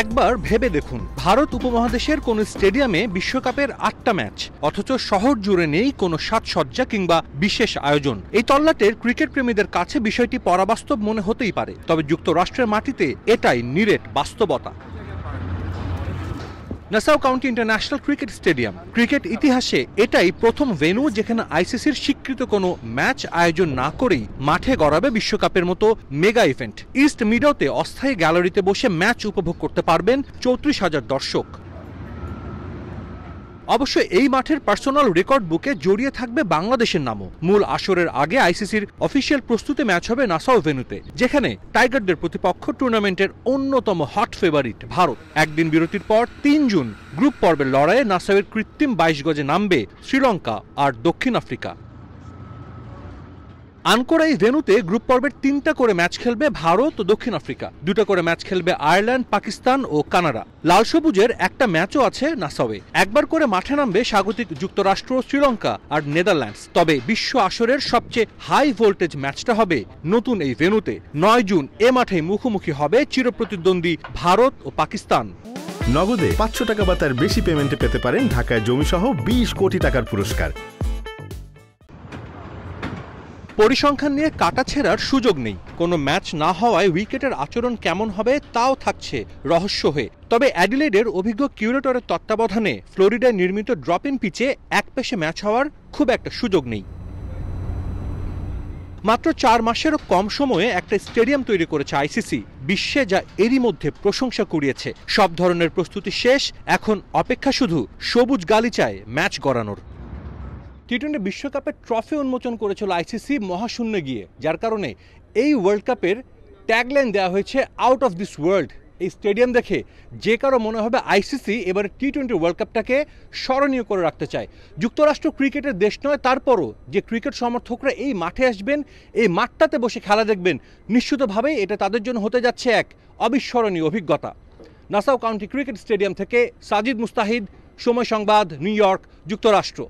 একবার ভেবে দেখুন, ভারত উপমহাদেশের কোন স্টেডিয়ামে বিশ্বকাপের ৮টা ম্যাচ, অথচ শহর জুড়ে নেই কোনো সাজসজ্জা কিংবা বিশেষ আয়োজন। এই তল্লাটের ক্রিকেট প্রেমীদের কাছে বিষয়টি পরাবাস্তব মনে হতেই পারে, তবে যুক্তরাষ্ট্রের মাটিতে এটাই নিরেট বাস্তবতা। Nassau county international cricket stadium cricket ইতিহাসে এটাই প্রথম ভেন্যু যেখানে আইসিসির স্বীকৃত কোনো ম্যাচ আয়োজন না করেই মাঠে গড়াবে বিশ্বকাপের মতো মেগা ইভেন্ট। ইস্ট মিডোতে অস্থায়ী গ্যালারিতে বসে ম্যাচ উপভোগ করতে পারবেন ৩৪,০০০ দর্শক। অবশ্য এই মাঠের পার্সোনাল রেকর্ড বুকে জড়িয়ে থাকবে বাংলাদেশের নামও। মূল আসরের আগে আইসিসির অফিসিয়াল প্রস্তুতি ম্যাচ হবে নাসাউ ভেন্যুতে, যেখানে টাইগারদের প্রতিপক্ষ টুর্নামেন্টের অন্যতম হট ফেভারিট ভারত। একদিন বিরতির পর ৩ জুন গ্রুপ পর্বের লড়াইয়ে নাসাউয়ের কৃত্রিম ২২ গজে নামবে শ্রীলঙ্কা আর দক্ষিণ আফ্রিকা। আনকোরা এই ভেন্যুতে গ্রুপ পর্বের ৩টা করে ম্যাচ খেলবে ভারত ও দক্ষিণ আফ্রিকা, 2টা করে ম্যাচ খেলবে আয়ারল্যান্ড, পাকিস্তান ও কানাডা। লাল সবুজের একটা ম্যাচও আছে নাসাউয়ে। একবার করে মাঠে নামবে স্বাগতিক যুক্তরাষ্ট্র, শ্রীলঙ্কা আর নেদারল্যান্ডস। তবে বিশ্ব আসরের সবচেয়ে হাই ভোল্টেজ ম্যাচটা হবে নতুন এই ভেন্যুতে। ৯ জুন এ মাঠে মুখোমুখি হবে চিরপ্রতিদ্বন্দ্বী ভারত ও পাকিস্তান। নগদে ৫০০ টাকা বা তার বেশি পেমেন্টে পেতে পারেন ঢাকায় জমিসহ ২০ কোটি টাকার পুরস্কার। পরিসংখ্যান নিয়ে কাটাছেঁড়ার সুযোগ নেই। কোনো ম্যাচ না হওয়ায় উইকেটের আচরণ কেমন হবে তাও থাকছে রহস্য হয়ে। তবে অ্যাডিলেডের অভিজ্ঞ কিউরেটরের তত্ত্বাবধানে ফ্লোরিডায় নির্মিত ড্রপ ইন পিচে একপেশে ম্যাচ হওয়ার খুব একটা সুযোগ নেই। মাত্র ৪ মাসেরও কম সময়ে একটা স্টেডিয়াম তৈরি করেছে আইসিসি, বিশ্বে যা এরই মধ্যে প্রশংসা কুড়িয়েছে। সব ধরনের প্রস্তুতি শেষ, এখন অপেক্ষা শুধু সবুজ গালিচায় ম্যাচ গড়ানোর। টি-20 বিশ্বকাপের ট্রফি উন্মোচন করেছিল আইসিসি মহাশূন্যে গিয়ে, যার কারণে এই ওয়ার্ল্ড কাপের ট্যাগলাইন দেওয়া হয়েছে আউট অফ দিস ওয়ার্ল্ড। এই স্টেডিয়াম দেখে যে কারো মনে হবে আইসিসি এবার টি-20 ওয়ার্ল্ড কাপটাকে স্মরণীয় করে রাখতে চায়। যুক্তরাষ্ট্র ক্রিকেটের দেশ নয়, তারপরও যে ক্রিকেট সমর্থকরা এই মাঠে আসবেন, এই মাঠটাতে বসে খেলা দেখবেন, নিশ্চিতভাবেই এটা তাদের জন্য হতে যাচ্ছে এক অবিস্মরণীয় অভিজ্ঞতা। নাসাউ কাউন্টি ক্রিকেট স্টেডিয়াম থেকে সাজিদ মুস্তাহিদ, সময় সংবাদ, নিউ ইয়র্ক, যুক্তরাষ্ট্র।